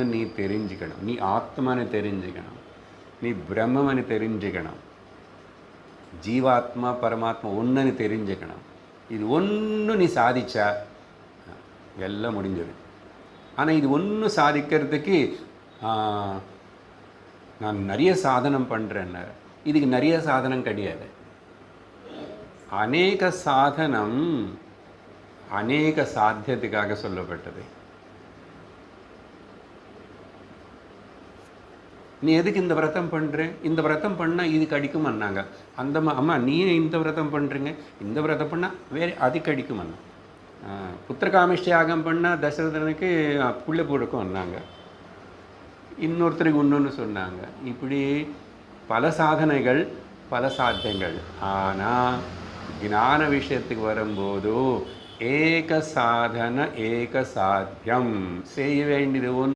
நின்னு நீ தெரிஞ்சுக்கணும். நீ ஆத்மன்னு தெரிஞ்சுக்கணும். நீ பிரம்மன்னு தெரிஞ்சுக்கணும். ஜீவாத்மா பரமாத்மா ஒன்றுன்னு தெரிஞ்சுக்கணும். இது ஒன்று நீ சாதிச்சா எல்லாம் முடிஞ்சிடும். ஆனால் இது ஒன்று சாதிக்கிறதுக்கு நான் நிறைய சாதனம் பண்ணுறேன்னு, இதுக்கு நிறைய சாதனம் கிடையாது. அநேக சாதனம் அநேக சாத்தியத்துக்காக சொல்லப்பட்டது. நீ எதுக்கு இந்த விரதம் பண்ணுற? இந்த விரதம் பண்ணால் இது கடிக்குமன்னாங்க. அந்த அம்மா நீயே இந்த விரதம் பண்ணுறீங்க, இந்த விரதம் பண்ணால் வேறு அது கடிக்குமன்னா. புத்திரகாமிஷ்டியாகம் பண்ணால் தசரதனுக்கு புள்ள பிறக்கும்னாங்க. இன்னொருத்தருக்கு ஒன்றுன்னு சொன்னாங்க. இப்படி பல சாதனைகள், பல சாத்தியங்கள். ஆனால் ஞான விஷயத்துக்கு வரும்போது ஏக சாதன ஏக சாத்தியம் செய்ய வேண்டியது ஒன்று.